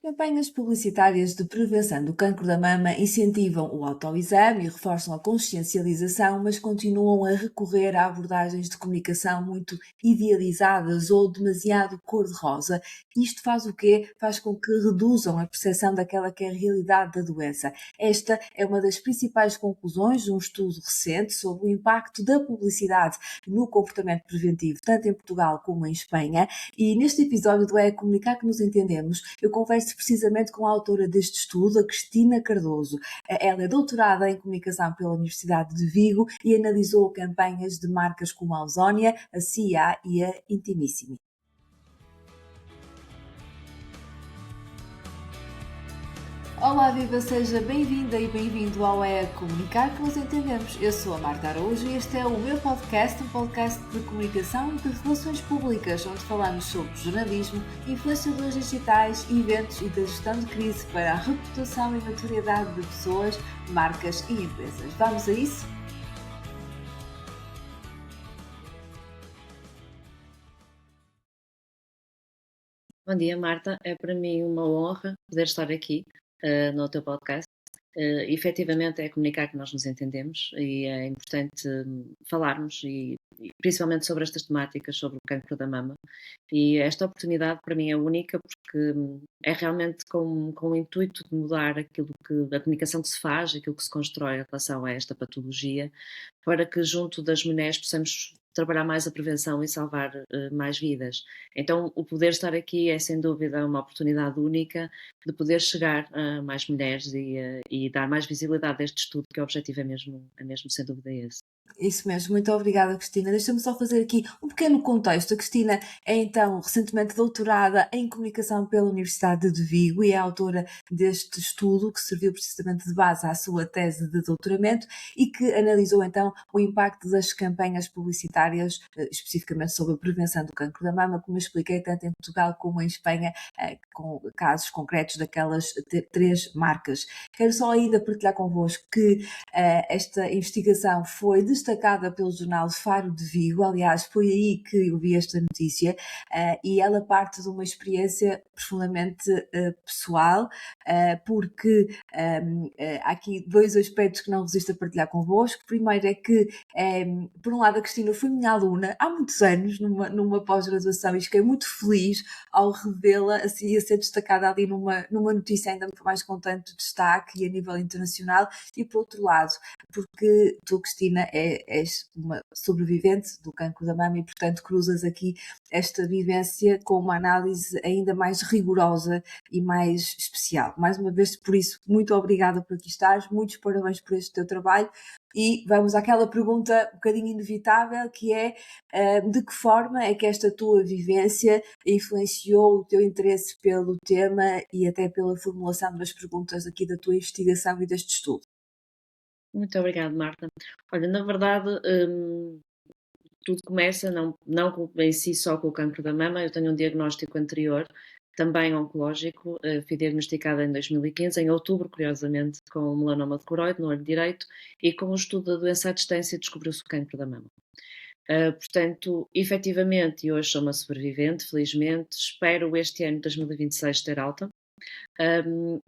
As campanhas publicitárias de prevenção do cancro da mama incentivam o autoexame e reforçam a consciencialização, mas continuam a recorrer a abordagens de comunicação muito idealizadas ou demasiado cor-de-rosa. Isto faz o quê? Faz com que reduzam a percepção daquela que é a realidade da doença. Esta é uma das principais conclusões de um estudo recente sobre o impacto da publicidade no comportamento preventivo, tanto em Portugal como em Espanha. E neste episódio do É Comunicar que nos entendemos, eu converso precisamente com a autora deste estudo, a Cristina Cardoso. Ela é doutorada em comunicação pela Universidade de Vigo e analisou campanhas de marcas como a Ozónia, a CIA e a Intimissimi. Olá, viva, seja bem-vinda e bem-vindo ao É Comunicar que nos entendemos. Eu sou a Marta Araújo e este é o meu podcast, um podcast de comunicação e de relações públicas, onde falamos sobre jornalismo, influenciadores digitais, eventos e da gestão de crise para a reputação e notoriedade de pessoas, marcas e empresas. Vamos a isso? Bom dia, Marta. É para mim uma honra poder estar aqui no teu podcast. Efetivamente é comunicar que nós nos entendemos e é importante falarmos e principalmente sobre estas temáticas, sobre o cancro da mama. E esta oportunidade para mim é única porque é realmente com o intuito de mudar aquilo que a comunicação que se faz, aquilo que se constrói em relação a esta patologia, para que junto das mulheres possamos trabalhar mais a prevenção e salvar mais vidas. Então, o poder estar aqui é sem dúvida uma oportunidade única de poder chegar a mais mulheres e dar mais visibilidade a este estudo, que o objetivo é mesmo sem dúvida esse. Isso mesmo, muito obrigada, Cristina. Deixa-me só fazer aqui um pequeno contexto. A Cristina é então recentemente doutorada em comunicação pela Universidade de Vigo e é autora deste estudo que serviu precisamente de base à sua tese de doutoramento e que analisou então o impacto das campanhas publicitárias, especificamente sobre a prevenção do cancro da mama, como eu expliquei, tanto em Portugal como em Espanha, com casos concretos daquelas três marcas. Quero só ainda partilhar convosco que esta investigação foi destacada pelo jornal Faro de Vigo, aliás, foi aí que eu vi esta notícia, e ela parte de uma experiência profundamente pessoal, porque há aqui dois aspectos que não resisto a partilhar convosco. Primeiro é que, por um lado, a Cristina foi minha aluna há muitos anos, numa pós-graduação, e fiquei muito feliz ao revê-la assim, a ser destacada ali numa notícia ainda mais com tanto destaque e a nível internacional. E por outro lado, porque tu, Cristina, és uma sobrevivente do cancro da mama e, portanto, cruzas aqui esta vivência com uma análise ainda mais rigorosa e mais especial. Mais uma vez, por isso, muito obrigada por aqui estares, muitos parabéns por este teu trabalho. E vamos àquela pergunta um bocadinho inevitável, que é de que forma é que esta tua vivência influenciou o teu interesse pelo tema e até pela formulação das perguntas aqui da tua investigação e deste estudo? Muito obrigada, Marta. Olha, na verdade, tudo começa não em si só com o cancro da mama. Eu tenho um diagnóstico anterior, também oncológico. Fui diagnosticada em 2015, em outubro, curiosamente, com melanoma de coroide no olho direito, e com o estudo da doença à distância descobriu-se o cancro da mama. Portanto, efetivamente, e hoje sou uma sobrevivente, felizmente, espero este ano de 2026 ter alta.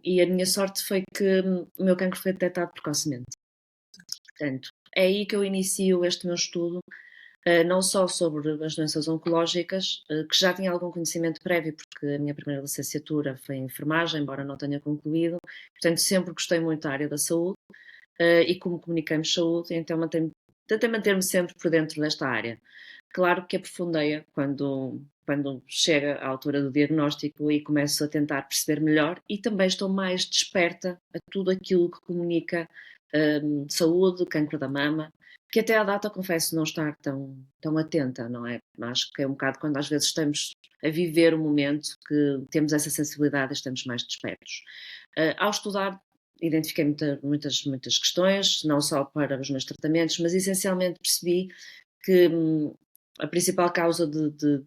E a minha sorte foi que o meu cancro foi detectado precocemente. Portanto, é aí que eu inicio este meu estudo, não só sobre as doenças oncológicas, que já tinha algum conhecimento prévio, porque a minha primeira licenciatura foi em enfermagem, embora não tenha concluído, portanto sempre gostei muito da área da saúde, e como comunicamos saúde, então tentei manter-me sempre por dentro desta área. Claro que aprofundei quando chega à altura do diagnóstico e começo a tentar perceber melhor, e também estou mais desperta a tudo aquilo que comunica saúde, cancro da mama, que até à data confesso não estar tão atenta, não é? Acho que é um bocado quando às vezes estamos a viver o momento que temos essa sensibilidade e estamos mais despertos. Ao estudar, identifiquei muitas questões, não só para os meus tratamentos, mas essencialmente percebi que a principal causa de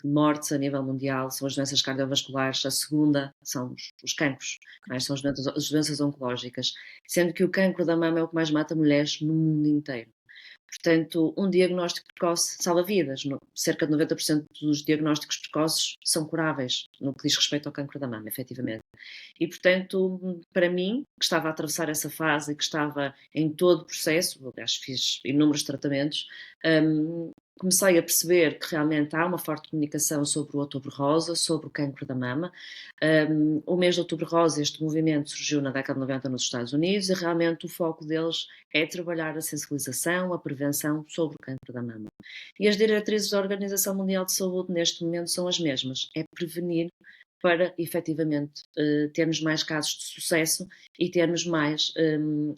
mortes a nível mundial são as doenças cardiovasculares, a segunda são os cancros, são as doenças oncológicas, sendo que o cancro da mama é o que mais mata mulheres no mundo inteiro. Portanto, um diagnóstico precoce salva vidas. Cerca de 90% dos diagnósticos precoces são curáveis no que diz respeito ao cancro da mama, efetivamente. E, portanto, para mim, que estava a atravessar essa fase e que estava em todo o processo, aliás, fiz inúmeros tratamentos, comecei a perceber que realmente há uma forte comunicação sobre o Outubro Rosa, sobre o cancro da mama. O mês de Outubro Rosa, este movimento surgiu na década de 90 nos Estados Unidos e realmente o foco deles é trabalhar a sensibilização, a prevenção sobre o cancro da mama. E as diretrizes da Organização Mundial de Saúde neste momento são as mesmas, é prevenir para efetivamente termos mais casos de sucesso e termos mais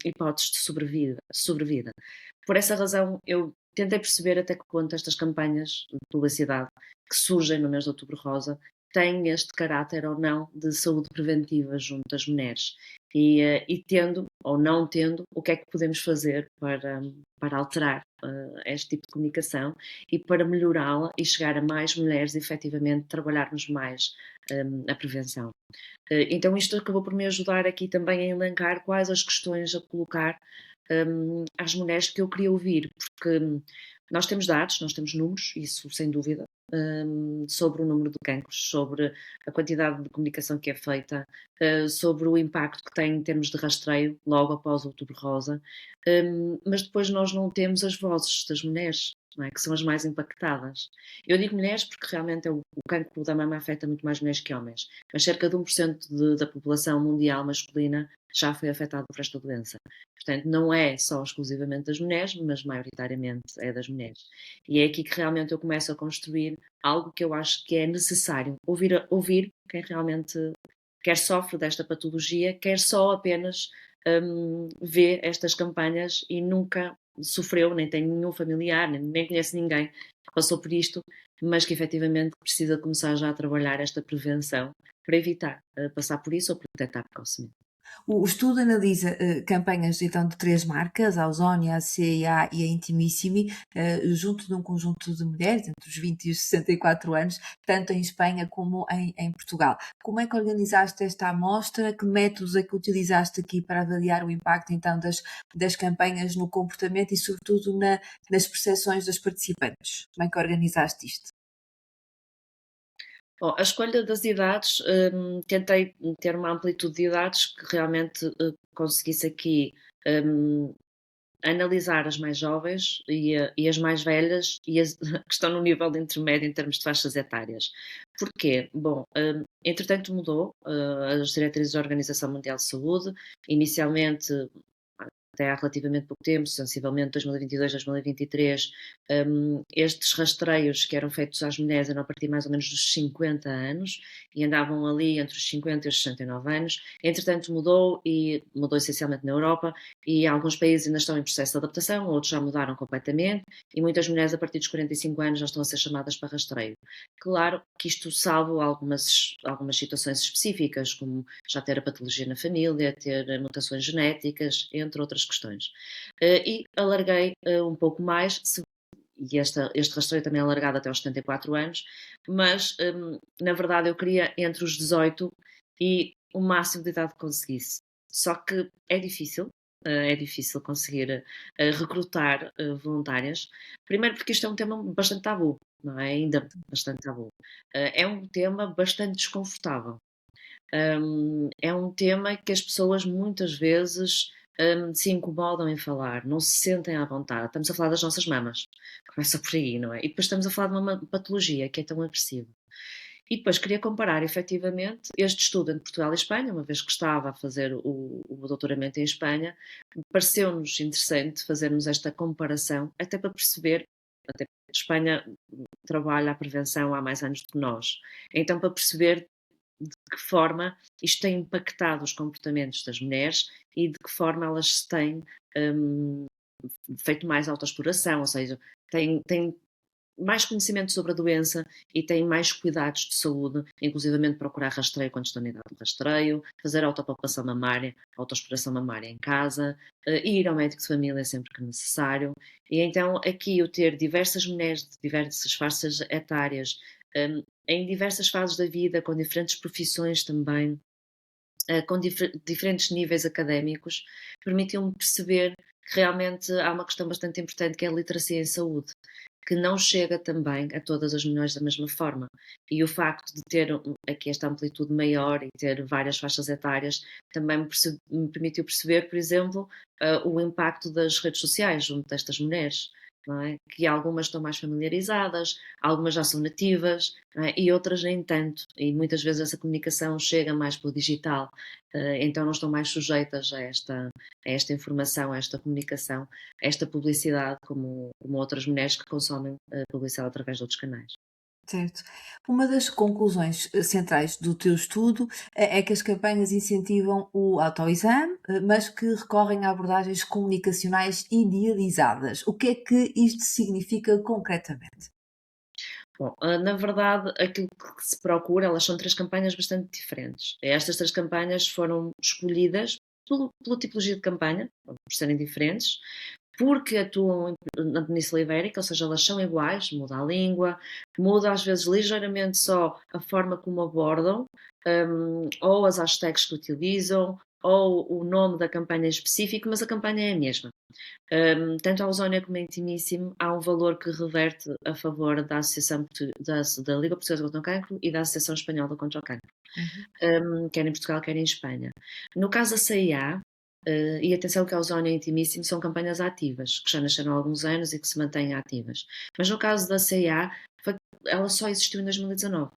hipóteses de sobrevida. Por essa razão, eu tentei perceber até que ponto estas campanhas de publicidade que surgem no mês de Outubro Rosa têm este caráter ou não de saúde preventiva junto das mulheres. E tendo ou não tendo, o que é que podemos fazer para alterar este tipo de comunicação e para melhorá-la e chegar a mais mulheres e efetivamente trabalharmos mais a prevenção. Então isto acabou por me ajudar aqui também a elencar quais as questões a colocar às mulheres que eu queria ouvir, porque nós temos dados, nós temos números, isso sem dúvida, sobre o número de cancros, sobre a quantidade de comunicação que é feita, sobre o impacto que tem em termos de rastreio logo após o Outubro Rosa, mas depois nós não temos as vozes das mulheres, não é? Que são as mais impactadas. Eu digo mulheres porque realmente o cancro da mama afeta muito mais mulheres que homens, mas cerca de 1% da população mundial masculina já foi afetada por esta doença. Portanto, não é só exclusivamente das mulheres, mas maioritariamente é das mulheres. E é aqui que realmente eu começo a construir algo que eu acho que é necessário ouvir quem realmente quer sofre desta patologia, quer só apenas vê estas campanhas e nunca sofreu, nem tem nenhum familiar, nem conhece ninguém que passou por isto, mas que efetivamente precisa começar já a trabalhar esta prevenção para evitar passar por isso ou para detectar precocemente. O estudo analisa campanhas então de 3 marcas, a Ozónia, a CIA e a Intimissimi, junto de um conjunto de mulheres entre os 20 e os 64 anos, tanto em Espanha como em Portugal. Como é que organizaste esta amostra? Que métodos é que utilizaste aqui para avaliar o impacto então das campanhas no comportamento e sobretudo nas percepções dos participantes? Como é que organizaste isto? Bom, a escolha das idades, tentei ter uma amplitude de idades que realmente conseguisse aqui hum, analisar as mais jovens e as mais velhas e as que estão no nível de intermédio em termos de faixas etárias. Porquê? Bom, entretanto mudou as diretrizes da Organização Mundial de Saúde. Inicialmente, até há relativamente pouco tempo, sensivelmente 2022, 2023, estes rastreios que eram feitos às mulheres eram a partir mais ou menos dos 50 anos e andavam ali entre os 50 e os 69 anos. Entretanto mudou e mudou essencialmente na Europa e alguns países ainda estão em processo de adaptação, outros já mudaram completamente e muitas mulheres a partir dos 45 anos já estão a ser chamadas para rastreio. Claro que isto salvo algumas situações específicas, como já ter a patologia na família, ter mutações genéticas, entre outras questões. E alarguei um pouco mais, e este rastreio também é alargado até aos 74 anos, mas na verdade eu queria entre os 18 e o máximo de idade que conseguisse. Só que é difícil conseguir recrutar voluntárias. Primeiro porque isto é um tema bastante tabu, não é? Ainda bastante tabu. É um tema bastante desconfortável. É um tema que as pessoas muitas vezes se incomodam em falar, não se sentem à vontade. Estamos a falar das nossas mamas, começa por aí, não é? E depois estamos a falar de uma patologia que é tão agressiva. E depois queria comparar efetivamente este estudo entre Portugal e Espanha, uma vez que estava a fazer o doutoramento em Espanha, pareceu-nos interessante fazermos esta comparação, até para perceber, até porque Espanha trabalha a prevenção há mais anos do que nós, então para perceber de que forma isto tem impactado os comportamentos das mulheres e de que forma elas se têm hum, feito mais autoexploração, ou seja, têm mais conhecimento sobre a doença e têm mais cuidados de saúde, inclusivamente procurar rastreio quando estão na idade de rastreio, fazer autopalpação mamária, autoexploração mamária em casa, e ir ao médico de família sempre que necessário. E então aqui eu ter diversas mulheres de diversas faixas etárias, em diversas fases da vida, com diferentes profissões também, com diferentes níveis académicos, permitiu-me perceber realmente há uma questão bastante importante que é a literacia em saúde, que não chega também a todas as mulheres da mesma forma. E o facto de ter aqui esta amplitude maior e ter várias faixas etárias também me permitiu perceber, por exemplo, o impacto das redes sociais junto destas mulheres. Não é? Que algumas estão mais familiarizadas, algumas já são nativas, não é? E outras nem tanto. E muitas vezes essa comunicação chega mais pelo digital, então não estão mais sujeitas a esta informação, a esta comunicação, a esta publicidade, como outras mulheres que consomem publicidade através de outros canais. Certo. Uma das conclusões centrais do teu estudo é que as campanhas incentivam o autoexame, mas que recorrem a abordagens comunicacionais idealizadas. O que é que isto significa concretamente? Bom, na verdade, aquilo que se procura, elas são três campanhas bastante diferentes. Estas três campanhas foram escolhidas pela tipologia de campanha, por serem diferentes, porque atuam na Península Ibérica, ou seja, elas são iguais, muda a língua, muda às vezes ligeiramente só a forma como abordam, ou as hashtags que utilizam, ou o nome da campanha em específico, mas a campanha é a mesma. Tanto a Ausónia como a Intimíssimo há um valor que reverte a favor da Associação da Liga Portuguesa contra o Cancro e da Associação Espanhola contra o Cancro, Uhum. quer em Portugal, quer em Espanha. No caso da CIA, e atenção que a Ausónia e a Intimíssimo são campanhas ativas, que já nasceram há alguns anos e que se mantêm ativas. Mas no caso da CIA, ela só existiu em 2019.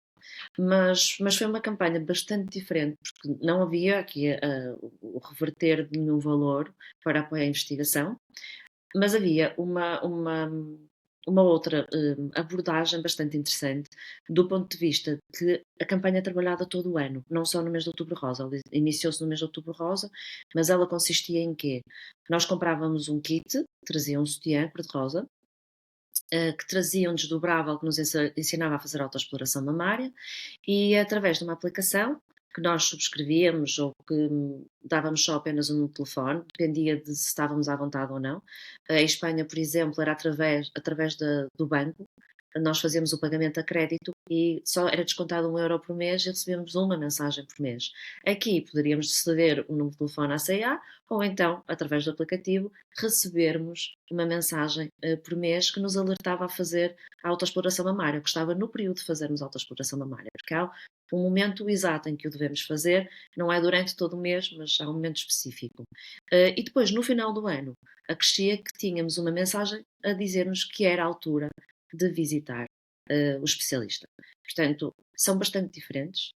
Mas foi uma campanha bastante diferente, porque não havia aqui o reverter de nenhum valor para apoiar a investigação, mas havia uma outra abordagem bastante interessante, do ponto de vista que a campanha é trabalhada todo o ano, não só no mês de Outubro Rosa. Ela iniciou-se no mês de Outubro Rosa, mas ela consistia em quê? Nós comprávamos um kit, trazia um sutiã cor-de-rosa, que trazia um desdobrável que nos ensinava a fazer autoexploração mamária e através de uma aplicação que nós subscrevíamos ou que dávamos só apenas um telefone, dependia de se estávamos à vontade ou não. Em Espanha, por exemplo, era através do banco, nós fazíamos o pagamento a crédito e só era descontado 1 euro por mês e recebíamos uma mensagem por mês. Aqui poderíamos ceder o número de telefone à CA ou então, através do aplicativo, recebermos uma mensagem por mês que nos alertava a fazer a autoexploração mamária, que estava no período de fazermos a autoexploração mamária, porque há um momento exato em que o devemos fazer, não é durante todo o mês, mas há um momento específico. E depois, no final do ano, acrescia que tínhamos uma mensagem a dizer-nos que era a altura de visitar o especialista. Portanto, são bastante diferentes.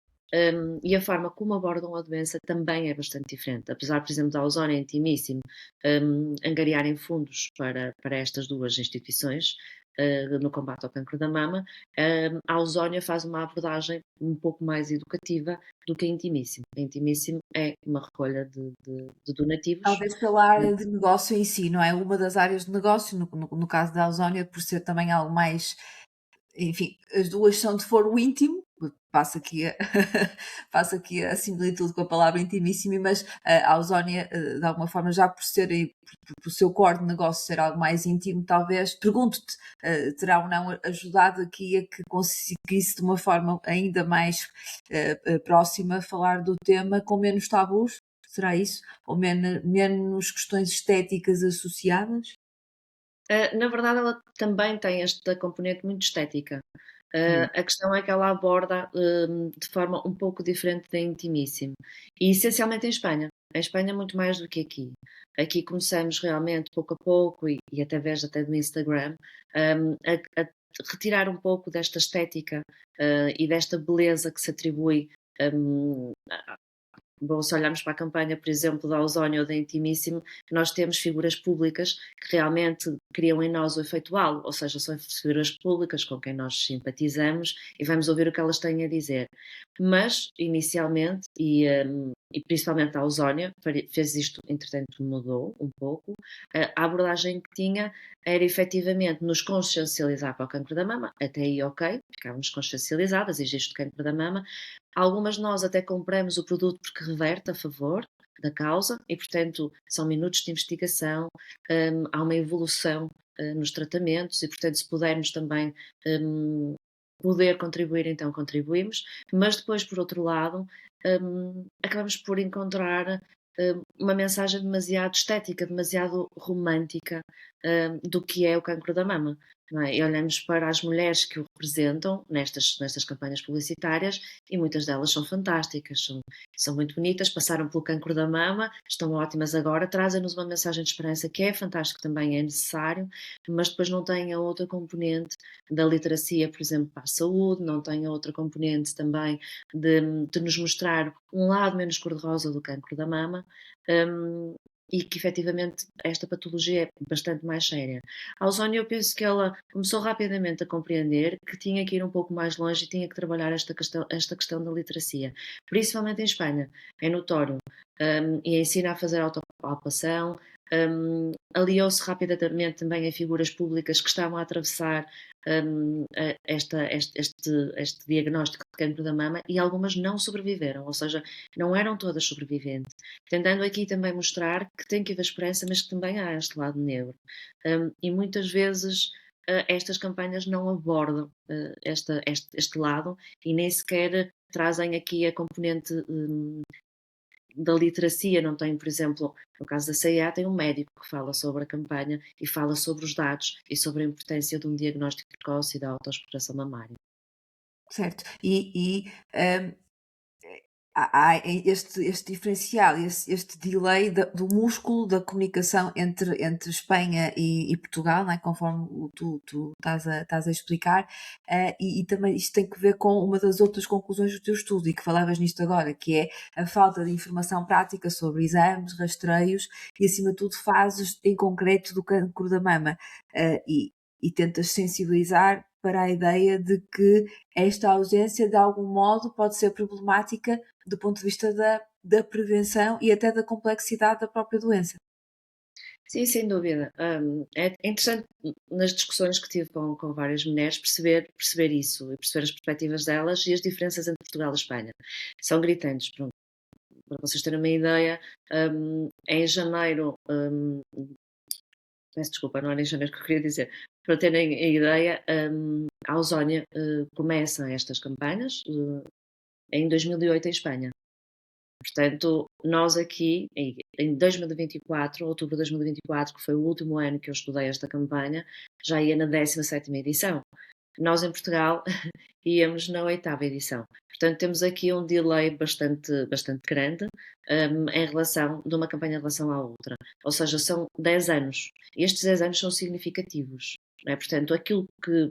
E a forma como abordam a doença também é bastante diferente. Apesar, por exemplo, da Ausónia Intimíssimo angariarem fundos para estas duas instituições no combate ao cancro da mama, a Ausónia faz uma abordagem um pouco mais educativa do que a Intimíssimo. A Intimíssimo é uma recolha de donativos. Talvez pela área de negócio em si, não é? Uma das áreas de negócio, no caso da Ausónia, por ser também algo mais. Enfim, as duas são de foro íntimo, passo aqui a, passo aqui a similitude com a palavra intimíssimo, mas a Ausónia, de alguma forma, já por ser, por o seu core de negócio ser algo mais íntimo, talvez, pergunto-te, terá ou não ajudado aqui a que conseguisse de uma forma ainda mais próxima falar do tema com menos tabus? Será isso? Ou menos questões estéticas associadas? Na verdade, ela também tem esta componente muito estética. Hum. A questão é que ela aborda de forma um pouco diferente da Intimíssimo. E essencialmente em Espanha. Em Espanha, muito mais do que aqui. Aqui começamos realmente, pouco a pouco, e através até do Instagram, a retirar um pouco desta estética e desta beleza que se atribui um, bom, se olharmos para a campanha, por exemplo, da Ausónia ou da Intimíssimo, nós temos figuras públicas que realmente criam em nós o efeito halo, ou seja, são figuras públicas com quem nós simpatizamos e vamos ouvir o que elas têm a dizer. Mas, inicialmente, e principalmente a Ausónia, fez isto, entretanto mudou um pouco, a abordagem que tinha era efetivamente nos consciencializar para o cancro da mama, até aí ok, ficávamos consciencializadas, existe o cancro da mama. Algumas de nós até compramos o produto porque reverte a favor da causa e, portanto, são minutos de investigação, há uma evolução nos tratamentos e, portanto, se pudermos também poder contribuir, então contribuímos, mas depois, por outro lado, acabamos por encontrar uma mensagem demasiado estética, demasiado romântica do que é o cancro da mama. Não é? E olhamos para as mulheres que o representam nestas campanhas publicitárias e muitas delas são fantásticas, são muito bonitas, passaram pelo cancro da mama, estão ótimas agora, trazem-nos uma mensagem de esperança que é fantástico, também é necessário, mas depois não tem a outra componente da literacia, por exemplo, para a saúde, não tem a outra componente também de nos mostrar um lado menos cor-de-rosa do cancro da mama. E que efetivamente esta patologia é bastante mais séria. A Ausónia, eu penso que ela começou rapidamente a compreender que tinha que ir um pouco mais longe e tinha que trabalhar esta questão da literacia, principalmente em Espanha, é notório, e ensina a fazer autopalpação, aliou-se rapidamente também a figuras públicas que estavam a atravessar este diagnóstico de cancro da mama e algumas não sobreviveram, ou seja, não eram todas sobreviventes. Tentando aqui também mostrar que tem que haver esperança, mas que também há este lado negro. E muitas vezes estas campanhas não abordam este lado e nem sequer trazem aqui a componente da literacia. Não tem, por exemplo, no caso da CIA, tem um médico que fala sobre a campanha e fala sobre os dados e sobre a importância de um diagnóstico precoce e da autoexploração mamária. Certo. Há este diferencial, este delay do músculo da comunicação entre Espanha e Portugal, não é? Conforme tu estás a explicar, e também isto tem que ver com uma das outras conclusões do teu estudo, e que falavas nisto agora, que é a falta de informação prática sobre exames, rastreios e, acima de tudo, fases em concreto do cancro da mama. E tentas sensibilizar para a ideia de que esta ausência, de algum modo, pode ser problemática do ponto de vista da prevenção e até da complexidade da própria doença. Sim, sem dúvida. É interessante nas discussões que tive com várias mulheres perceber isso e perceber as perspectivas delas e as diferenças entre Portugal e Espanha. São gritantes. Pronto. Para vocês terem uma ideia, em janeiro, peço desculpa, não era em janeiro que eu queria dizer, para terem a ideia, a Ausónia começa estas campanhas em 2008 em Espanha. Portanto, nós aqui, em 2024, outubro de 2024, que foi o último ano que eu estudei esta campanha, já ia na 17ª edição. Nós em Portugal íamos na 8ª edição. Portanto, temos aqui um delay bastante grande em relação de uma campanha em relação à outra. Ou seja, são 10 anos. E estes 10 anos são significativos. Não é? Portanto, aquilo que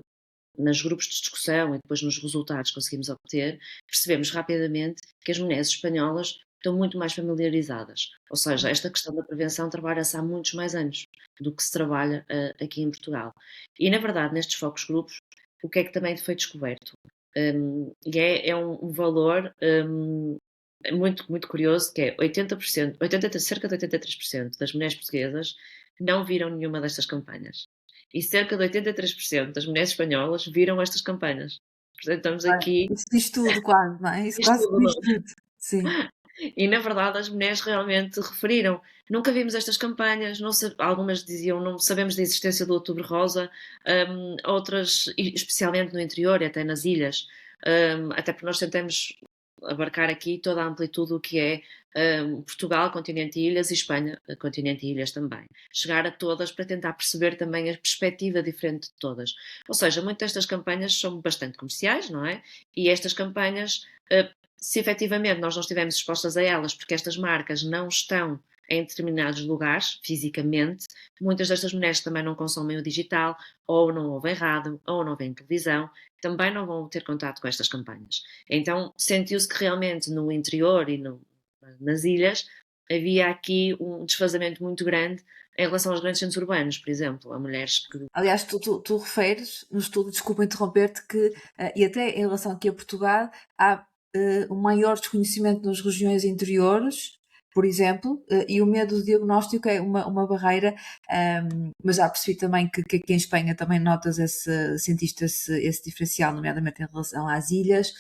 nos grupos de discussão e depois nos resultados conseguimos obter, percebemos rapidamente que as mulheres espanholas estão muito mais familiarizadas. Ou seja, esta questão da prevenção trabalha-se há muitos mais anos do que se trabalha aqui em Portugal. E, na verdade, nestes focos grupos, o que é que também foi descoberto? E é um valor muito curioso, que é 80%, cerca de 83% das mulheres portuguesas não viram nenhuma destas campanhas. E cerca de 83% das mulheres espanholas viram estas campanhas. Portanto, estamos aqui. Isso diz tudo, quase, não é? Isso Isto quase que diz tudo. tudo. Sim. E na verdade as mulheres realmente referiram, nunca vimos estas campanhas, não algumas diziam não sabemos da existência do Outubro Rosa, outras, especialmente no interior e até nas ilhas, até porque nós tentamos abarcar aqui toda a amplitude do que é Portugal, continente e ilhas, e Espanha, continente e ilhas também. Chegar a todas para tentar perceber também a perspectiva diferente de todas. Ou seja, muitas destas campanhas são bastante comerciais, não é? E estas campanhas, se efetivamente nós não estivermos expostas a elas, porque estas marcas não estão em determinados lugares, fisicamente, muitas destas mulheres também não consomem o digital, ou não ouvem rádio, ou não veem televisão, também não vão ter contato com estas campanhas. Então sentiu-se que realmente no interior e nas ilhas havia aqui um desfazamento muito grande em relação aos grandes centros urbanos, por exemplo, a mulheres que... Aliás, tu referes no estudo, desculpa interromper-te, que, e até em relação aqui a Portugal, há um maior desconhecimento nas regiões interiores, por exemplo, e o medo do diagnóstico é uma barreira, mas já percebi também que aqui em Espanha também sentiste esse diferencial, nomeadamente em relação às ilhas.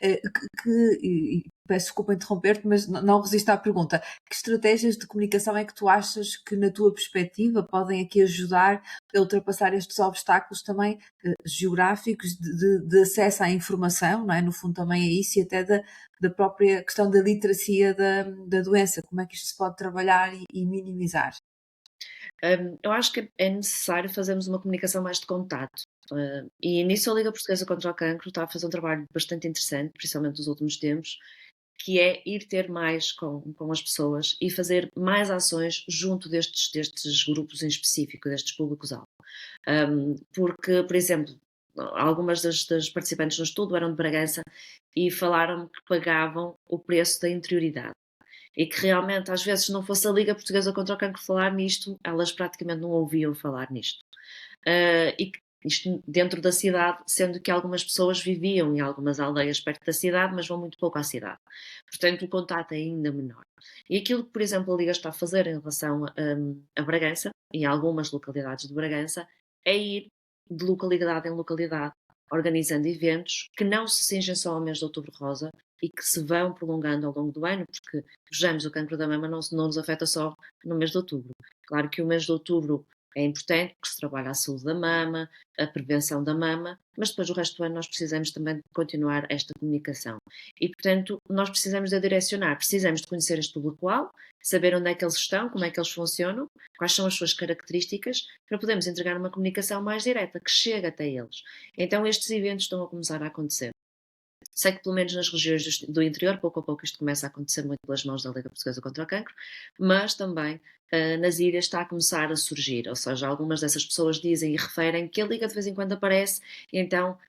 e peço desculpa interromper-te, mas não resisto à pergunta. Que estratégias de comunicação é que tu achas que, na tua perspectiva, podem aqui ajudar a ultrapassar estes obstáculos também geográficos de acesso à informação, não é? No fundo também é isso, e até da própria questão da literacia da doença, como é que isto se pode trabalhar e minimizar? Eu acho que é necessário fazermos uma comunicação mais de contato. E nisso a Liga Portuguesa contra o Cancro está a fazer um trabalho bastante interessante, principalmente nos últimos tempos, que é ir ter mais com as pessoas e fazer mais ações junto destes grupos em específico, destes públicos-alvo. Porque, por exemplo, algumas das participantes no estudo eram de Bragança e falaram que pagavam o preço da interioridade. E que realmente, às vezes, se não fosse a Liga Portuguesa contra o Cancro falar nisto, elas praticamente não ouviam falar nisto. E que isto dentro da cidade, sendo que algumas pessoas viviam em algumas aldeias perto da cidade, mas vão muito pouco à cidade. Portanto, o contato é ainda menor. E aquilo que, por exemplo, a Liga está a fazer em relação a Bragança, e a algumas localidades de Bragança, é ir de localidade em localidade, organizando eventos que não se cingem só ao mês de Outubro Rosa e que se vão prolongando ao longo do ano, porque, vejamos, o cancro da mama não nos afeta só no mês de outubro. Claro que o mês de outubro é importante porque se trabalha a saúde da mama, a prevenção da mama, mas depois o resto do ano nós precisamos também de continuar esta comunicação. E, portanto, nós precisamos de direcionar, precisamos de conhecer este público-alvo, saber onde é que eles estão, como é que eles funcionam, quais são as suas características, para podermos entregar uma comunicação mais direta, que chegue até eles. Então estes eventos estão a começar a acontecer. Sei que pelo menos nas regiões do interior, pouco a pouco isto começa a acontecer muito pelas mãos da Liga Portuguesa contra o Cancro, mas também nas ilhas está a começar a surgir, ou seja, algumas dessas pessoas dizem e referem que a Liga de vez em quando aparece, e então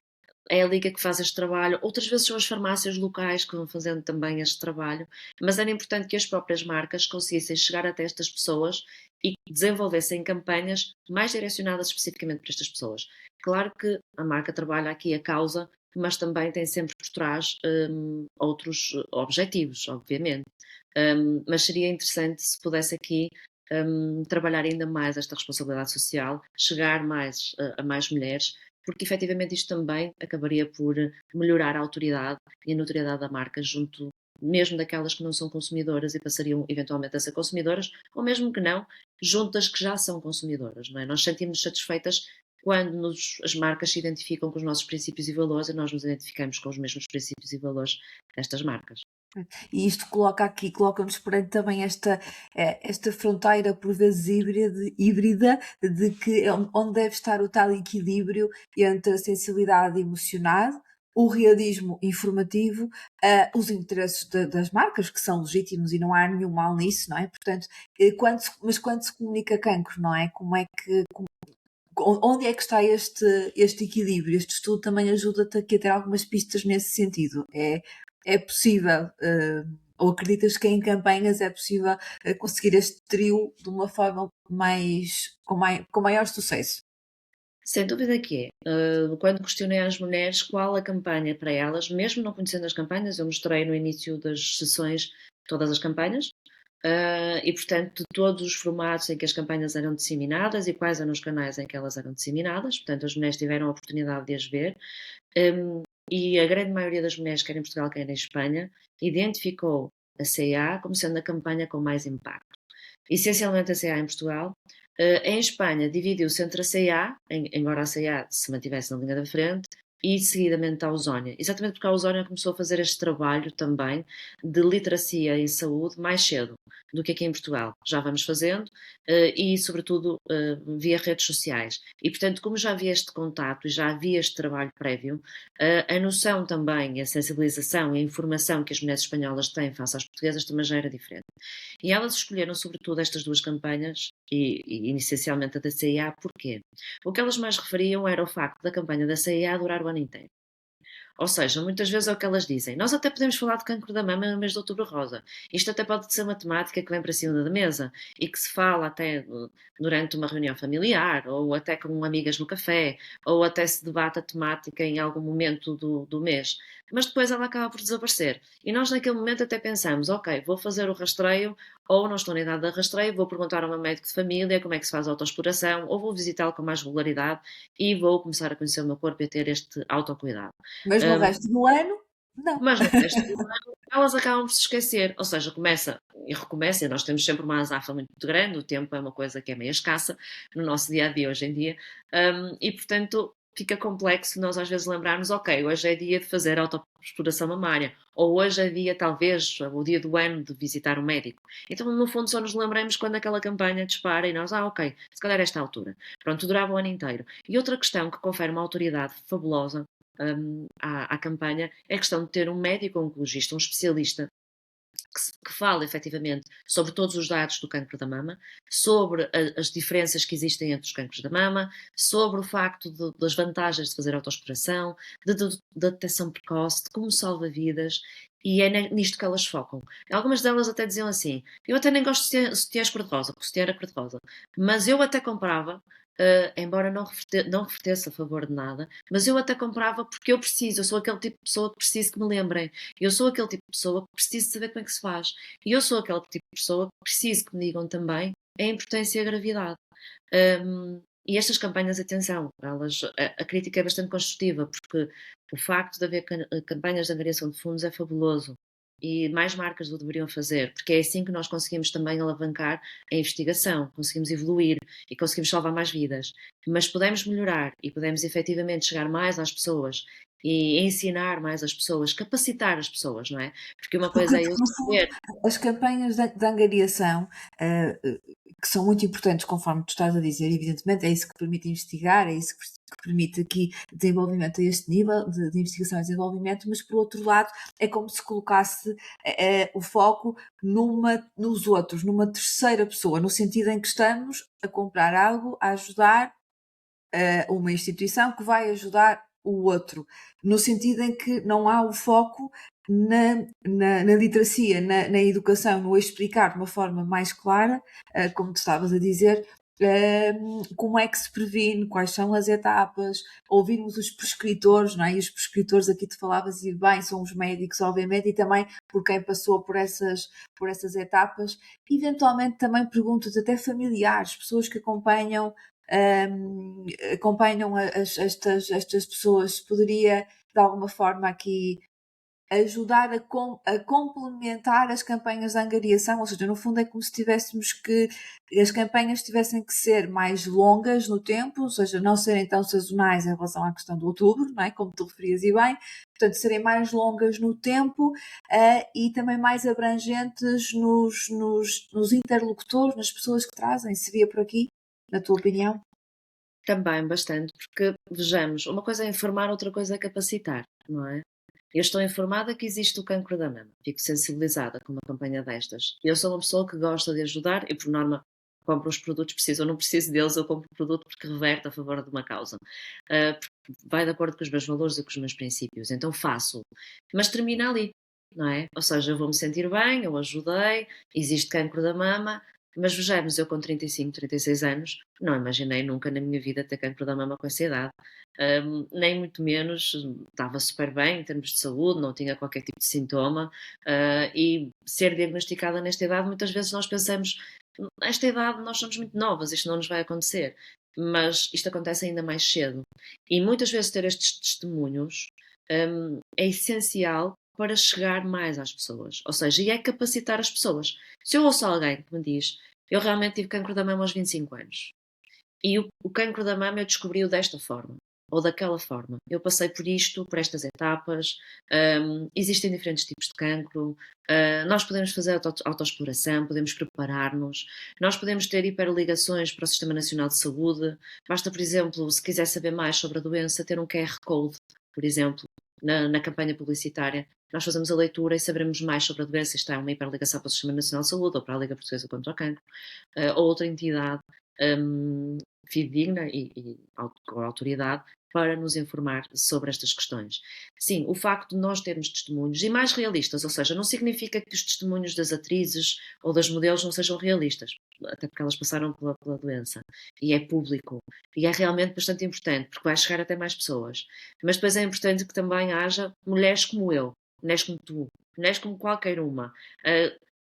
é a Liga que faz este trabalho, outras vezes são as farmácias locais que vão fazendo também este trabalho, mas era importante que as próprias marcas conseguissem chegar até estas pessoas e desenvolvessem campanhas mais direcionadas especificamente para estas pessoas. Claro que a marca trabalha aqui a causa, mas também tem sempre por trás outros objetivos, obviamente. Mas seria interessante se pudesse aqui trabalhar ainda mais esta responsabilidade social, chegar mais a mais mulheres, porque efetivamente isto também acabaria por melhorar a autoridade e a notoriedade da marca junto mesmo daquelas que não são consumidoras e passariam eventualmente a ser consumidoras, ou mesmo que não, junto das que já são consumidoras, não é? Nós sentimos satisfeitas quando as marcas se identificam com os nossos princípios e valores e nós nos identificamos com os mesmos princípios e valores destas marcas. E isto coloca-nos perante também esta fronteira, por vezes híbrida, de que onde deve estar o tal equilíbrio entre a sensibilidade emocional, o realismo informativo, os interesses das marcas, que são legítimos e não há nenhum mal nisso, não é? Portanto, mas quando se comunica cancro, não é? Onde é que está este equilíbrio? Este estudo também ajuda-te aqui a ter algumas pistas nesse sentido. É possível, ou acreditas que em campanhas é possível conseguir este trio de uma forma com maior sucesso? Sem dúvida que é. Quando questionei às mulheres qual a campanha para elas, mesmo não conhecendo as campanhas, eu mostrei no início das sessões todas as campanhas, e portanto de todos os formatos em que as campanhas eram disseminadas e quais eram os canais em que elas eram disseminadas, portanto as mulheres tiveram a oportunidade de as ver, e a grande maioria das mulheres, quer em Portugal, quer em Espanha, identificou a CA como sendo a campanha com mais impacto. Essencialmente a CA em Portugal. Em Espanha dividiu-se entre a CA, embora a CA se mantivesse na linha da frente, e seguidamente a Ausónia. Exatamente porque a Ausónia começou a fazer este trabalho também de literacia em saúde mais cedo do que aqui em Portugal. Já vamos fazendo e, sobretudo, via redes sociais. E, portanto, como já havia este contato e já havia este trabalho prévio, a noção também, a sensibilização e a informação que as mulheres espanholas têm face às portuguesas também já era diferente. E elas escolheram, sobretudo, estas duas campanhas, e essencialmente a da CIA, porquê? O que elas mais referiam era o facto da campanha da CIA durar o ano inteiro. Ou seja, muitas vezes é o que elas dizem. Nós até podemos falar de cancro da mama no mês de outubro rosa. Isto até pode ser uma temática que vem para cima da mesa e que se fala até durante uma reunião familiar, ou até com amigas no café, ou até se debate a temática em algum momento do mês. Mas depois ela acaba por desaparecer. E nós naquele momento até pensamos, ok, vou fazer o rastreio, ou não estou na idade de rastreio, vou perguntar ao meu médico de família como é que se faz a autoexploração, ou vou visitá-lo com mais regularidade e vou começar a conhecer o meu corpo e a ter este autocuidado. Mas no resto do ano? Não. Mas no resto do ano elas acabam por se esquecer, ou seja, começa e recomeça, e nós temos sempre uma azáfama muito grande, o tempo é uma coisa que é meio escassa no nosso dia a dia hoje em dia, e portanto fica complexo nós às vezes lembrarmos, ok, hoje é dia de fazer autoexploração mamária, ou hoje é dia, talvez, o dia do ano de visitar um médico. Então, no fundo, só nos lembramos quando aquela campanha dispara e nós, ok, se calhar esta altura. Pronto, durava o ano inteiro. E outra questão que confere uma autoridade fabulosa à campanha é a questão de ter um médico oncologista, um especialista que fala efetivamente sobre todos os dados do cancro da mama, sobre as diferenças que existem entre os cancros da mama, sobre o facto das vantagens de fazer autoexploração, da detecção precoce, de como salva vidas, e é nisto que elas focam. Algumas delas até diziam assim: eu até nem gosto de sutiãs cor-de-rosa, porque sutiã era cor-de-rosa, mas eu até comprava. Embora não revertesse a favor de nada, mas eu até comprava porque eu preciso, eu sou aquele tipo de pessoa que preciso que me lembrem, eu sou aquele tipo de pessoa que preciso saber como é que se faz. E eu sou aquele tipo de pessoa que preciso que me digam também a importância e a gravidade. E estas campanhas, atenção, a crítica é bastante construtiva, porque o facto de haver campanhas de angariação de fundos é fabuloso. E mais marcas o deveriam fazer, porque é assim que nós conseguimos também alavancar a investigação, conseguimos evoluir e conseguimos salvar mais vidas. Mas podemos melhorar e podemos efetivamente chegar mais às pessoas e ensinar mais as pessoas, capacitar as pessoas, não é? Porque uma Porque, coisa é eu no fundo, saber. as campanhas de angariação, que são muito importantes, conforme tu estás a dizer, evidentemente, é isso que permite investigar, é isso que permite aqui desenvolvimento a este nível de investigação e desenvolvimento, mas por outro lado é como se colocasse o foco nos outros, numa terceira pessoa, no sentido em que estamos a comprar algo, a ajudar uma instituição que vai ajudar o outro, no sentido em que não há o foco na literacia, na educação, no explicar de uma forma mais clara, como tu estavas a dizer, como é que se previne, quais são as etapas, ouvirmos os prescritores, não é? E os prescritores aqui tu falavas e bem, são os médicos, obviamente, e também por quem passou por essas etapas, eventualmente também perguntas até familiares, pessoas que acompanham estas pessoas, poderia de alguma forma aqui ajudar a complementar as campanhas de angariação, ou seja, no fundo é como se tivéssemos que as campanhas tivessem que ser mais longas no tempo, ou seja, não serem tão sazonais em relação à questão do outubro, não é? Como tu referias e bem, portanto, serem mais longas no tempo e também mais abrangentes nos interlocutores, nas pessoas que trazem, se via por aqui, na tua opinião? Também bastante, porque vejamos, uma coisa é informar, outra coisa é capacitar, não é? Eu estou informada que existe o cancro da mama, fico sensibilizada com uma campanha destas. Eu sou uma pessoa que gosta de ajudar e, por norma, compro os produtos, preciso ou não preciso deles, eu compro o produto porque reverte a favor de uma causa. Porque vai de acordo com os meus valores e com os meus princípios, então faço. Mas termina ali, não é? Ou seja, eu vou-me sentir bem, eu ajudei, existe cancro da mama, mas vejamos, eu com 35, 36 anos, não imaginei nunca na minha vida ter cancro da mama com essa idade. Nem muito menos, estava super bem em termos de saúde, não tinha qualquer tipo de sintoma, e ser diagnosticada nesta idade, muitas vezes nós pensamos, nesta idade nós somos muito novas, isto não nos vai acontecer, mas isto acontece ainda mais cedo. E muitas vezes ter estes testemunhos, é essencial para chegar mais às pessoas, ou seja, e é capacitar as pessoas. Se eu ouço alguém que me diz, eu realmente tive cancro da mama aos 25 anos, e o cancro da mama eu descobri-o desta forma, ou daquela forma. Eu passei por isto, por estas etapas, existem diferentes tipos de cancro, nós podemos fazer autoexploração, podemos preparar-nos, nós podemos ter hiperligações para o Sistema Nacional de Saúde, basta, por exemplo, se quiser saber mais sobre a doença, ter um QR Code, por exemplo, na campanha publicitária. Nós fazemos a leitura e saberemos mais sobre a doença, está é uma hiperligação para o Sistema Nacional de Saúde ou para a Liga Portuguesa contra o Cancro, ou outra entidade fidedigna e com autoridade para nos informar sobre estas questões. Sim, o facto de nós termos testemunhos e mais realistas, ou seja, não significa que os testemunhos das atrizes ou das modelos não sejam realistas, até porque elas passaram pela doença e é público e é realmente bastante importante porque vai chegar até mais pessoas. Mas depois é importante que também haja mulheres como eu, mulheres como tu, mulheres como qualquer uma,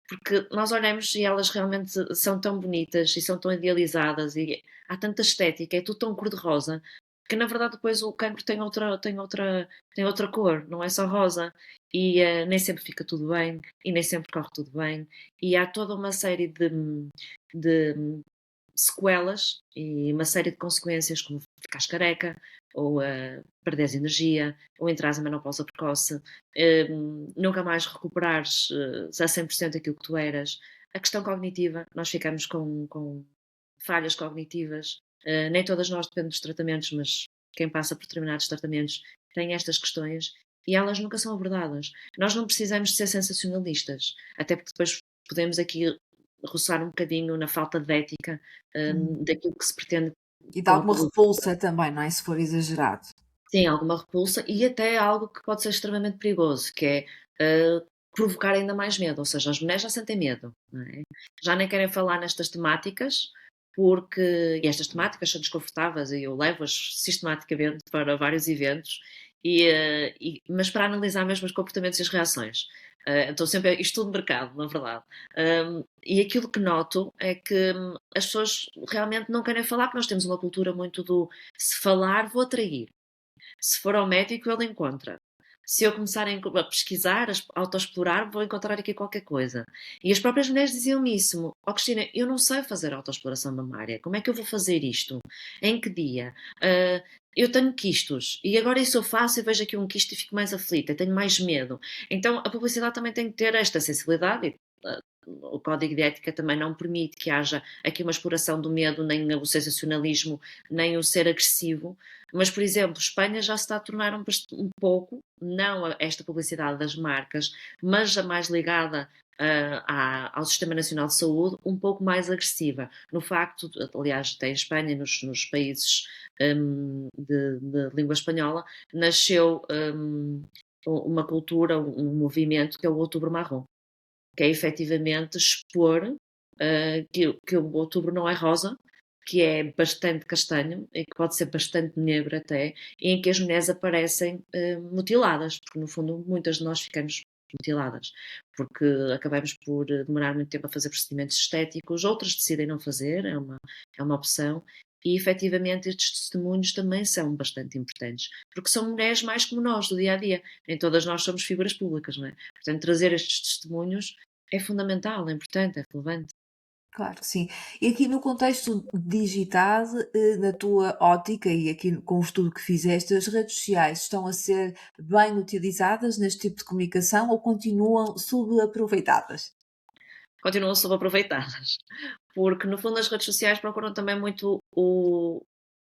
porque nós olhamos e elas realmente são tão bonitas e são tão idealizadas e há tanta estética, é tudo tão cor-de-rosa, que na verdade depois o cancro tem outra cor, não é só rosa. E nem sempre fica tudo bem, e nem sempre corre tudo bem, e há toda uma série de sequelas e uma série de consequências, como ficares careca, ou perderes energia, ou entrares em menopausa precoce, nunca mais recuperares a 100% aquilo que tu eras. A questão cognitiva, nós ficamos com falhas cognitivas. Nem todas nós dependemos dos tratamentos, mas quem passa por determinados tratamentos tem estas questões e elas nunca são abordadas. Nós não precisamos de ser sensacionalistas, até porque depois podemos aqui roçar um bocadinho na falta de ética daquilo que se pretende E dá com a alguma publicidade. repulsa também, não é? Se for exagerado. Sim, alguma repulsa e até algo que pode ser extremamente perigoso, que é provocar ainda mais medo, ou seja, as mulheres já sentem medo, não é? Já nem querem falar nestas temáticas, porque, e estas temáticas são desconfortáveis e eu levo-as sistematicamente para vários eventos, mas para analisar mesmo os comportamentos e as reações. Então sempre é estudo de mercado, na verdade. E aquilo que noto é que as pessoas realmente não querem falar, porque nós temos uma cultura muito do se falar, vou atrair. Se for ao médico, ele encontra. Se eu começar a pesquisar, a autoexplorar, vou encontrar aqui qualquer coisa. E as próprias mulheres diziam-me isso. Ó Cristina, eu não sei fazer autoexploração mamária. Como é que eu vou fazer isto? Em que dia? Eu tenho quistos. E agora isso eu faço e vejo aqui um quisto e fico mais aflita. Tenho mais medo. Então a publicidade também tem que ter esta sensibilidade. O código de ética também não permite que haja aqui uma exploração do medo, nem o sensacionalismo, nem o ser agressivo. Mas, por exemplo, Espanha já se está a tornar um pouco, não a esta publicidade das marcas, mas a mais ligada ao Sistema Nacional de Saúde, um pouco mais agressiva. No facto, aliás, até em Espanha, nos países de língua espanhola, nasceu uma cultura, um movimento que é o Outubro Marrom, que é efetivamente expor que o outubro não é rosa, que é bastante castanho e que pode ser bastante negro até, e em que as mulheres aparecem mutiladas, porque no fundo muitas de nós ficamos mutiladas, porque acabamos por demorar muito tempo a fazer procedimentos estéticos, outras decidem não fazer, é uma opção, e efetivamente estes testemunhos também são bastante importantes, porque são mulheres mais como nós, do dia a dia. Nem todas nós somos figuras públicas, não é? Portanto, trazer estes testemunhos é fundamental, é importante, é relevante. Claro que sim. E aqui no contexto digital, na tua ótica e aqui com o estudo que fizeste, as redes sociais estão a ser bem utilizadas neste tipo de comunicação ou continuam subaproveitadas? Continuam subaproveitadas, porque no fundo as redes sociais procuram também muito o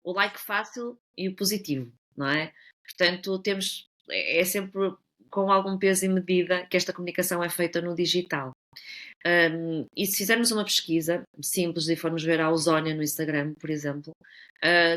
like fácil e o positivo, não é? Portanto, é sempre com algum peso e medida que esta comunicação é feita no digital. E se fizermos uma pesquisa simples e formos ver a Ausónia no Instagram, por exemplo,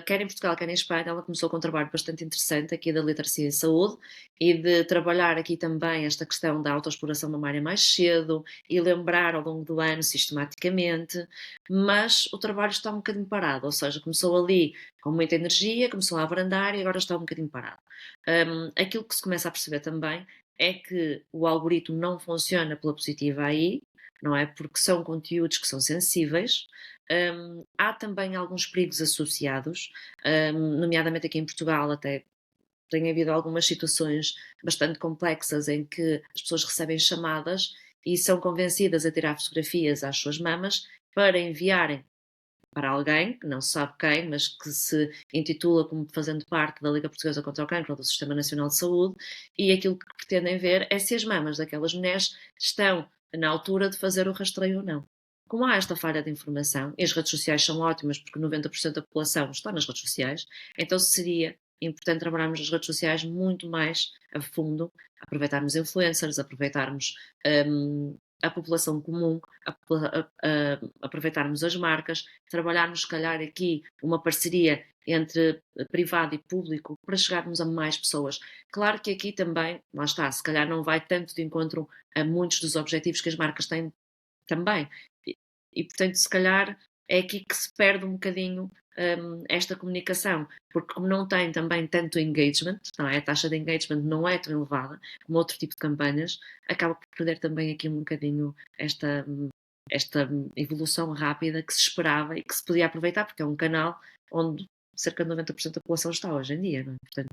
quer em Portugal, quer em Espanha, ela começou com um trabalho bastante interessante aqui da literacia em saúde e de trabalhar aqui também esta questão da autoexploração mamária mais cedo e lembrar ao longo do ano sistematicamente, mas o trabalho está um bocadinho parado, ou seja, começou ali com muita energia, começou a abrandar e agora está um bocadinho parado. Aquilo que se começa a perceber também é que o algoritmo não funciona pela positiva aí, não é? Porque são conteúdos que são sensíveis. Há também alguns perigos associados, nomeadamente aqui em Portugal, até tem havido algumas situações bastante complexas em que as pessoas recebem chamadas e são convencidas a tirar fotografias às suas mamas para enviarem para alguém, que não se sabe quem, mas que se intitula como fazendo parte da Liga Portuguesa contra o Cancro ou do Sistema Nacional de Saúde, e aquilo que pretendem ver é se as mamas daquelas mulheres estão na altura de fazer o rastreio ou não. Como há esta falha de informação, e as redes sociais são ótimas porque 90% da população está nas redes sociais, então seria importante trabalharmos as redes sociais muito mais a fundo, aproveitarmos influencers, aproveitarmos a população comum, aproveitarmos as marcas, trabalharmos, se calhar, aqui uma parceria entre privado e público para chegarmos a mais pessoas. Claro que aqui também, lá está, se calhar não vai tanto de encontro a muitos dos objetivos que as marcas têm também. Portanto, se calhar é aqui que se perde um bocadinho esta comunicação, porque como não tem também tanto engagement, não é? A taxa de engagement não é tão elevada como outro tipo de campanhas, acaba por perder também aqui um bocadinho esta evolução rápida que se esperava e que se podia aproveitar, porque é um canal onde cerca de 90% da população está hoje em dia, não é? Portanto,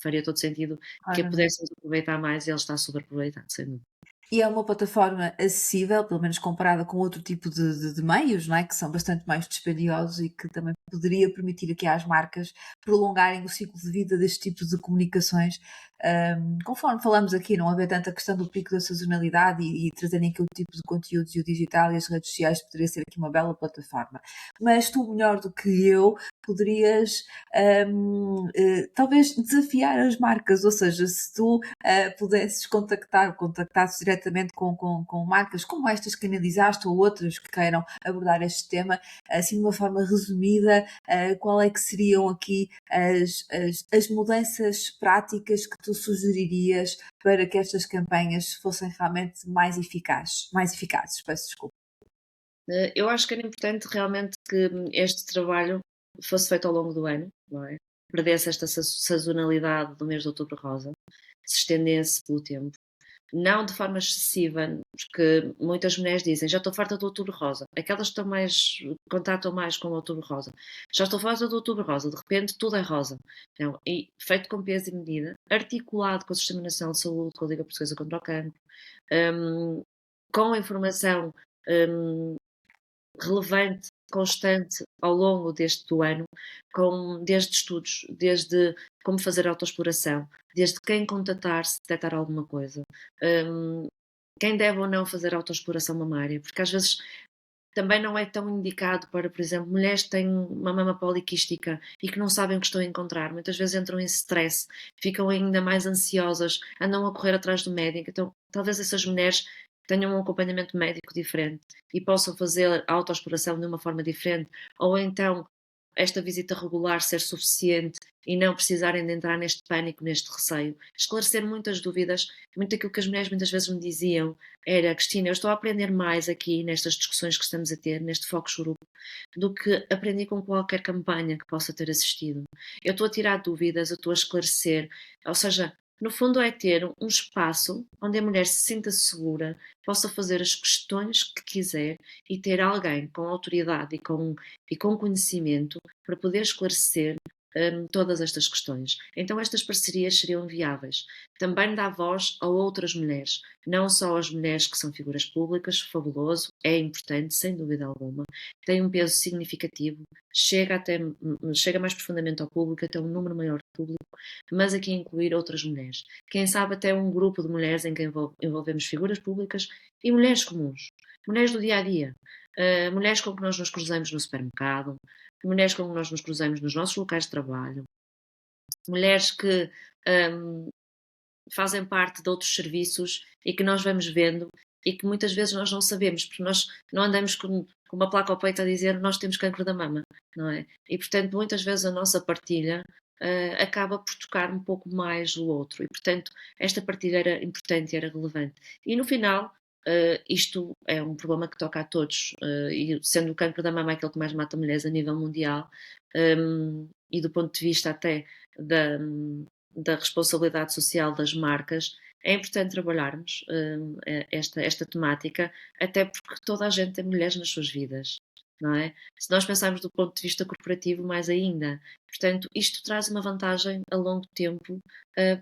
faria todo sentido que a claramente. pudéssemos aproveitar mais e ele está superaproveitado, sem dúvida. E é uma plataforma acessível, pelo menos comparada com outro tipo de meios, não é? Que são bastante mais dispendiosos e que também poderia permitir aqui às marcas prolongarem o ciclo de vida deste tipo de comunicações. Conforme falamos aqui, não haver tanta questão do pico da sazonalidade e trazerem aquele tipo de conteúdos e o digital e as redes sociais poderia ser aqui uma bela plataforma. Mas tu, melhor do que eu, poderias talvez desafiar as marcas, ou seja, se tu pudesses contactasses diretamente com marcas como estas que analisaste ou outras que queiram abordar este tema, assim de uma forma resumida, qual é que seriam aqui as mudanças práticas que tu sugeririas para que estas campanhas fossem realmente mais eficazes, peço desculpa. Eu acho que era importante realmente que este trabalho fosse feito ao longo do ano, não é? Perdesse esta sazonalidade do mês de outubro rosa, se estendesse pelo tempo. Não de forma excessiva, porque muitas mulheres dizem já estou farta do outubro rosa. Aquelas que estão mais, contatam mais com o outubro rosa. Já estou farta do outubro rosa, de repente tudo é rosa. Então, e feito com peso e medida, articulado com o Sistema Nacional de Saúde, com a Liga Portuguesa contra o Cancro, hum, com a informação hum, relevante, constante ao longo deste do ano, desde estudos, desde como fazer autoexploração, desde quem contatar se detectar alguma coisa, hum, quem deve ou não fazer autoexploração mamária, porque às vezes também não é tão indicado para, por exemplo, mulheres que têm uma mama poliquística e que não sabem o que estão a encontrar. Muitas vezes entram em stress, ficam ainda mais ansiosas, andam a correr atrás do médico. Então, talvez essas mulheres tenham um acompanhamento médico diferente e possam fazer a autoexploração de uma forma diferente, ou então esta visita regular ser suficiente e não precisarem de entrar neste pânico, neste receio. Esclarecer muitas dúvidas, muito daquilo que as mulheres muitas vezes me diziam era: Cristina, eu estou a aprender mais aqui nestas discussões que estamos a ter, neste Focus Group, do que aprendi com qualquer campanha que possa ter assistido. Eu estou a tirar dúvidas, eu estou a esclarecer, ou seja, no fundo é ter um espaço onde a mulher se sinta segura, possa fazer as questões que quiser e ter alguém com autoridade e com conhecimento para poder esclarecer todas estas questões. Então estas parcerias seriam viáveis. Também dá voz a outras mulheres, não só as mulheres que são figuras públicas, fabuloso, é importante, sem dúvida alguma, tem um peso significativo, chega mais profundamente ao público, até um número maior de público, mas aqui incluir outras mulheres. Quem sabe até um grupo de mulheres em que envolvemos figuras públicas e mulheres comuns, mulheres do dia a dia, mulheres com que nós nos cruzamos no supermercado, mulheres com que nós nos cruzamos nos nossos locais de trabalho, mulheres que hum, fazem parte de outros serviços e que nós vamos vendo e que muitas vezes nós não sabemos, porque nós não andamos com uma placa ao peito a dizer nós temos cancro da mama, não é? E portanto, muitas vezes a nossa partilha acaba por tocar um pouco mais o outro e portanto, esta partilha era importante e era relevante. E no final, isto é um problema que toca a todos, e sendo o cancro da mama aquele que mais mata mulheres a nível mundial, e do ponto de vista até da, da responsabilidade social das marcas, é importante trabalharmos esta temática, até porque toda a gente tem mulheres nas suas vidas, não é? Se nós pensarmos do ponto de vista corporativo, mais ainda. Portanto, isto traz uma vantagem a longo tempo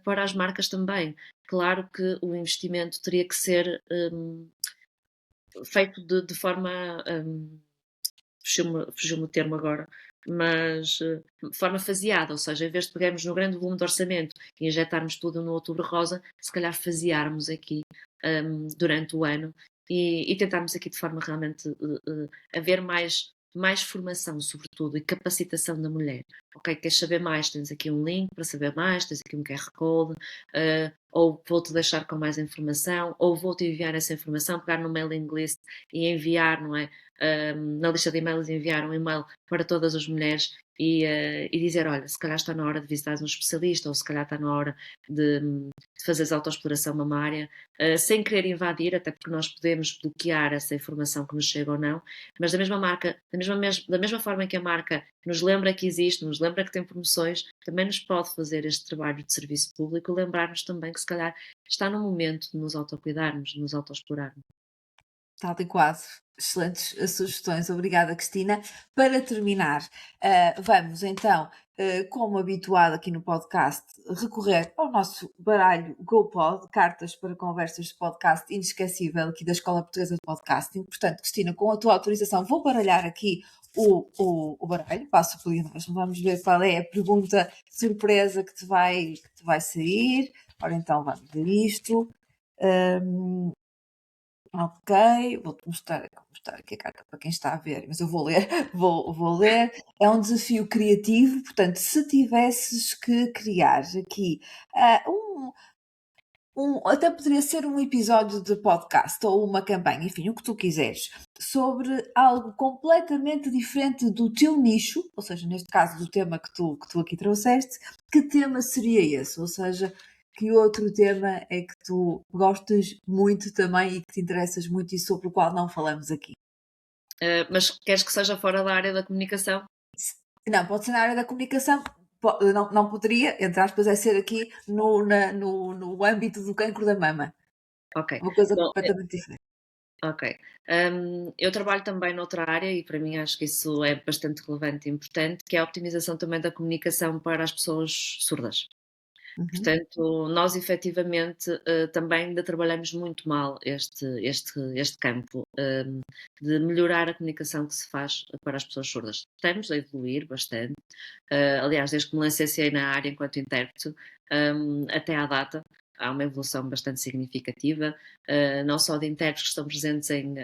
para as marcas também. Claro que o investimento teria que ser feito de forma. Fugiu-me o termo agora, mas de forma faseada, ou seja, em vez de pegarmos no grande volume de orçamento e injetarmos tudo no outubro rosa, se calhar fasearmos aqui durante o ano e tentarmos aqui de forma realmente haver mais formação, sobretudo, e capacitação da mulher. Ok, queres saber mais? Tens aqui um link para saber mais, tens aqui um QR Code, ou vou-te deixar com mais informação, ou vou-te enviar essa informação, pegar no mailing list e enviar, não é? Na lista de e-mails enviar um e-mail para todas as mulheres e dizer, olha, se calhar está na hora de visitar um especialista ou se calhar está na hora de fazeres autoexploração mamária, sem querer invadir, até porque nós podemos bloquear essa informação que nos chega ou não, mas da mesma forma que a marca nos lembra que existe, nos lembra que tem promoções, também nos pode fazer este trabalho de serviço público, lembrar-nos também que se calhar está no momento de nos autocuidarmos, de nos autoexplorarmos. Tal e quase. Excelentes sugestões. Obrigada, Cristina. Para terminar, vamos então, como habituado aqui no podcast, recorrer ao nosso baralho GoPod, cartas para conversas de podcast inesquecível aqui da Escola Portuguesa de Podcasting. Portanto, Cristina, com a tua autorização, vou baralhar aqui o baralho, passo por nós. Vamos ver qual é a pergunta surpresa que te vai sair. Ora, então, vamos ver isto. Ok, vou-te mostrar aqui a carta para quem está a ver, mas eu vou ler, vou ler. É um desafio criativo, portanto, se tivesses que criar aqui até poderia ser um episódio de podcast ou uma campanha, enfim, o que tu quiseres, sobre algo completamente diferente do teu nicho, ou seja, neste caso do tema que tu aqui trouxeste, que tema seria esse? Ou seja, que outro tema é que tu gostas muito também e que te interessas muito e sobre o qual não falamos aqui? Mas queres que seja fora da área da comunicação? Não, pode ser na área da comunicação, não poderia, entre aspas, é ser aqui no âmbito do cancro da mama. Ok. Uma coisa Bom, completamente diferente. ok. Eu trabalho também noutra área e para mim acho que isso é bastante relevante e importante, que é a optimização também da comunicação para as pessoas surdas. Uhum. Portanto, nós efetivamente também ainda trabalhamos muito mal este campo de melhorar a comunicação que se faz para as pessoas surdas. Estamos a evoluir bastante. Aliás, desde que me licenciei na área enquanto intérprete, até à data, há uma evolução bastante significativa, não só de intérpretes que estão presentes em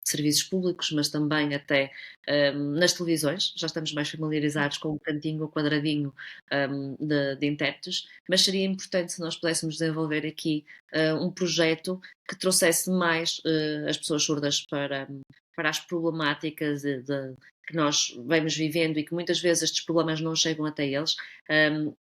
serviços públicos, mas também até nas televisões. Já estamos mais familiarizados com o cantinho, o quadradinho de intérpretes, mas seria importante se nós pudéssemos desenvolver aqui um projeto que trouxesse mais as pessoas surdas para as problemáticas que nós vemos vivendo e que muitas vezes estes problemas não chegam até eles.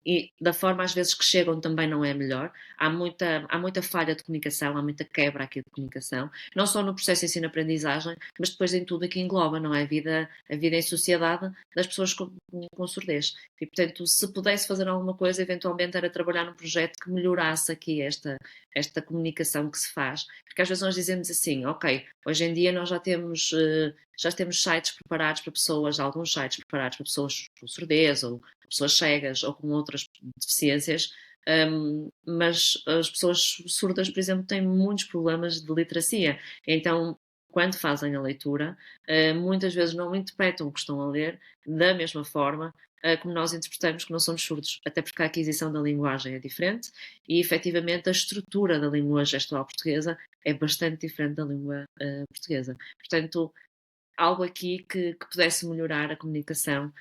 E da forma às vezes que chegam também não é melhor. Há muita falha de comunicação, há muita quebra aqui de comunicação, não só no processo de ensino-aprendizagem, mas depois em tudo aqui engloba, não é? A vida em sociedade das pessoas com surdez. E, portanto, se pudesse fazer alguma coisa, eventualmente era trabalhar num projeto que melhorasse aqui esta comunicação que se faz. Porque às vezes nós dizemos assim, ok, hoje em dia nós já temos sites preparados para pessoas, alguns sites preparados para pessoas com surdez ou pessoas cegas ou com outras deficiências, mas as pessoas surdas, por exemplo, têm muitos problemas de literacia. Então, quando fazem a leitura, muitas vezes não interpretam o que estão a ler da mesma forma como nós interpretamos que não somos surdos, até porque a aquisição da linguagem é diferente e, efetivamente, a estrutura da língua gestual portuguesa é bastante diferente da língua portuguesa. Portanto, algo aqui que pudesse melhorar a comunicação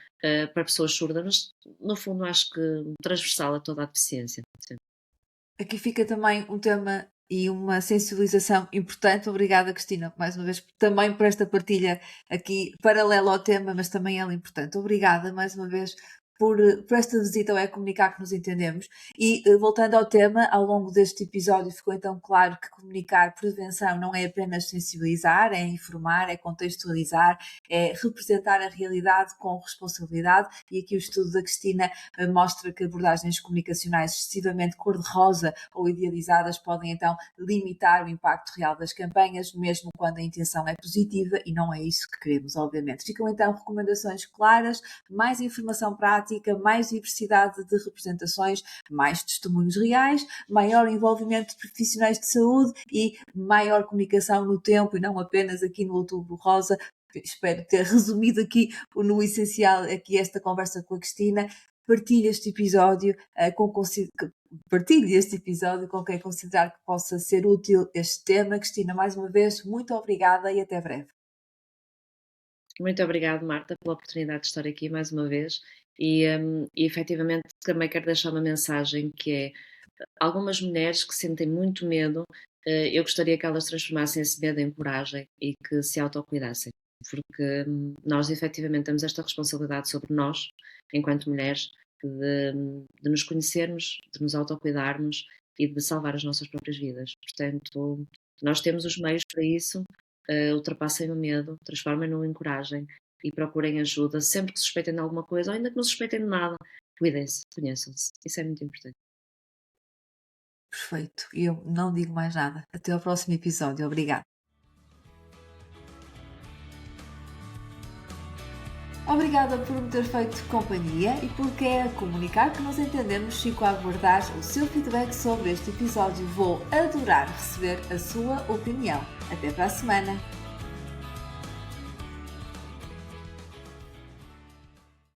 para pessoas surdas, mas no fundo acho que transversal a toda a deficiência. Sim. Aqui fica também um tema e uma sensibilização importante. Obrigada, Cristina, mais uma vez, também por esta partilha aqui paralela ao tema, mas também ela importante. Obrigada mais uma vez por esta visita ao É Comunicar que nos entendemos. E voltando ao tema, ao longo deste episódio ficou então claro que comunicar prevenção não é apenas sensibilizar, é informar, é contextualizar, é representar a realidade com responsabilidade. E aqui o estudo da Cristina mostra que abordagens comunicacionais excessivamente cor-de-rosa ou idealizadas podem então limitar o impacto real das campanhas, mesmo quando a intenção é positiva, e não é isso que queremos, obviamente. Ficam então recomendações claras, mais informação prática, mais diversidade de representações, mais testemunhos reais, maior envolvimento de profissionais de saúde e maior comunicação no tempo e não apenas aqui no Outubro Rosa. Espero ter resumido aqui no essencial aqui esta conversa com a Cristina. Partilhe este episódio partilhe este episódio com quem considerar que possa ser útil este tema. Cristina, mais uma vez, muito obrigada e até breve. Muito obrigada, Marta, pela oportunidade de estar aqui mais uma vez e efetivamente também quero deixar uma mensagem que é algumas mulheres que sentem muito medo, eu gostaria que elas transformassem esse medo em coragem e que se autocuidassem, porque nós efetivamente temos esta responsabilidade sobre nós, enquanto mulheres, de nos conhecermos, de nos autocuidarmos e de salvar as nossas próprias vidas. Portanto, nós temos os meios para isso, ultrapassem o medo, transformem-no em coragem e procurem ajuda sempre que suspeitem de alguma coisa ou ainda que não suspeitem de nada. Cuidem-se, conheçam-se. Isso é muito importante. Perfeito. Eu não digo mais nada. Até ao próximo episódio. Obrigada. Obrigada por me ter feito companhia e por querer comunicar que nos entendemos. Fico a aguardar o seu feedback sobre este episódio. Vou adorar receber a sua opinião. Até para a semana!